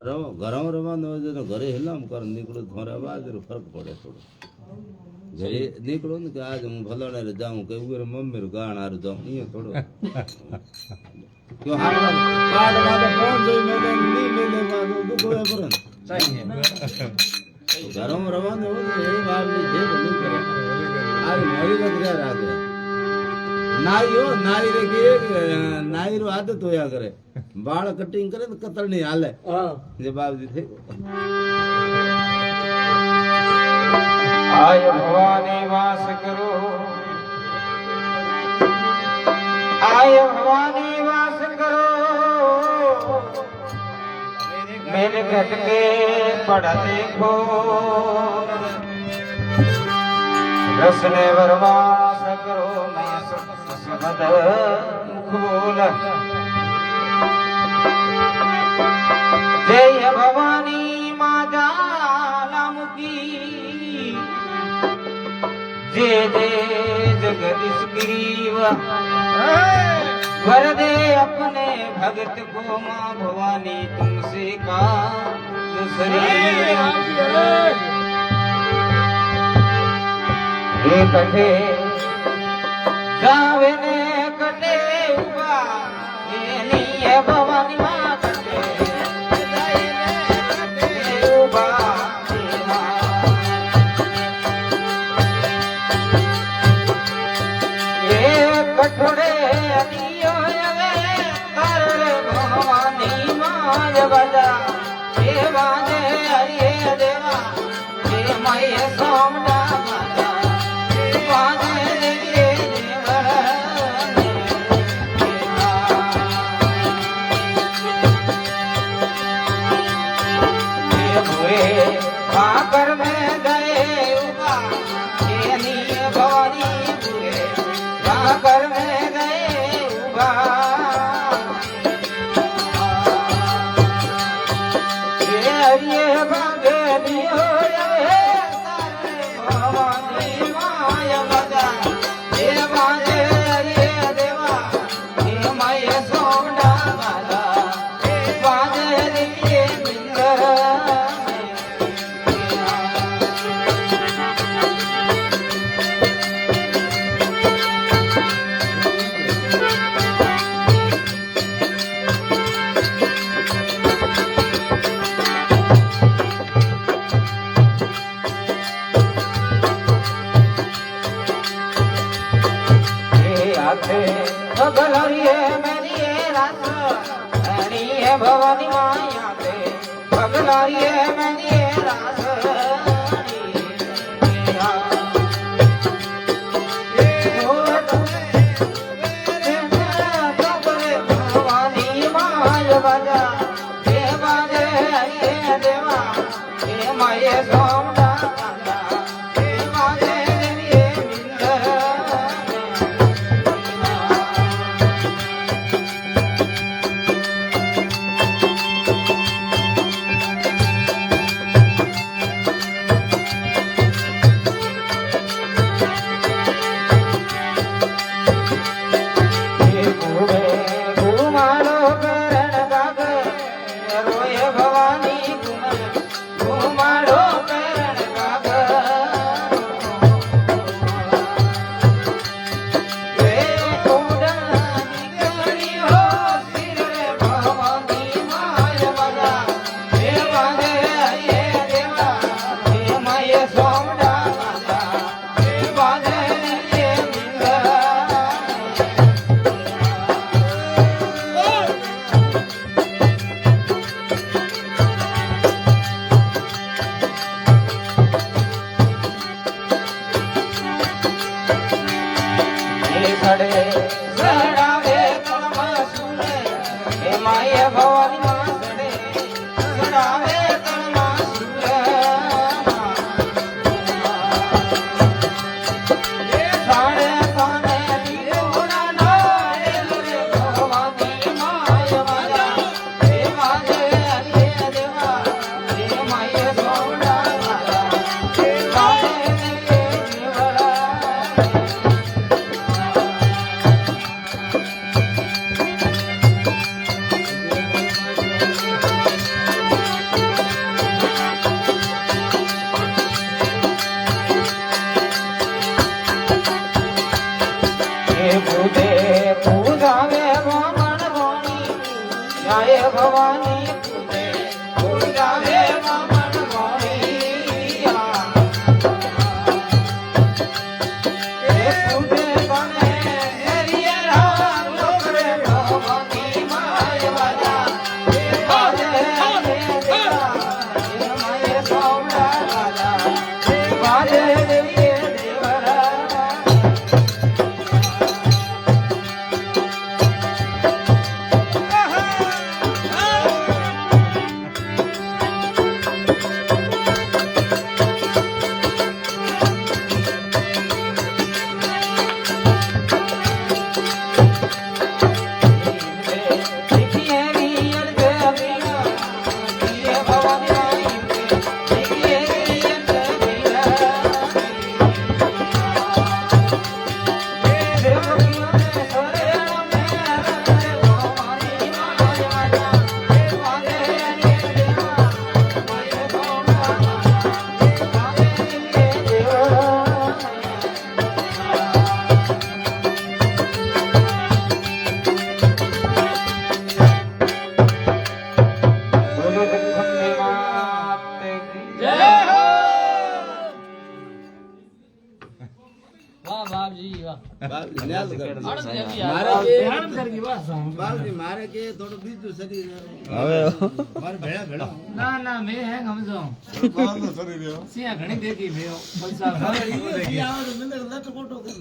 ઘરમાં રવાનો હોય તો ઘરે હિલામ કર નીકળો થોડા બાદ ફરક પડે થોડો ઘરે નીકળો ને કે આજ હું ફલાણા રે જાઉં કે ઉગર મમ્મી ગાણ હારું જાઉં અહીંયા થોડો ક્યો હારવા પાડ વાગે ફોન જોઈ મેલે ની મેલે માં દુખોય પર ઘરમાં રવાનો હોય તો એ બાપની જે બની કરે આ મારી લગરા રાખે નાઈઓ નાઈ રે કે નાઈ રો આદત હોયા કરે બાળ કટિંગ કરે તો કતર નહીં હાલે જે બાપજી થઈ આય ભવાની વાસ કરો આય ભવાની વાસ કરો મેરે ઘટ કે પડા દેખો રસને વરવાસ કરો મેં સસમદ ખોલ જય ભવાની માતા મુકી जय जय जगदीश ग्रीव वर दे अपने भगत को माँ भवानी तुमसे का दूसरी कटे जावे ने कटे हुआ ये नहीं है भवानी माँ कटे कठोरे अदियो वे कर भवानी माय बजा हे बाजे हरिये देवा हे मय सोमना बजा बाजे रे देवर हे बुरे आकर में गए उगा हे नी भवानी बुरे कर में गए उगा ये भागे दियो भवानी माय बजा ये बाजे हरिये देवा ये मय सोमना बजा बाजे हरिये बिंदर भगलरिये मेरी रास हरी है भवानी माया पे भगलरिये मेरी रास भवानी माया बजा हे बाजे हरिये देवा हे मय सोमना हे बाजे हरिये बिंदर બાલજી મારે કે થોડું બીજું શરીર હવે મારે ભેળા ભેળા ના ના મેં હે સમજો સિંહ ઘણી દેખી મેં આવે તો મને લટ મોટો કરે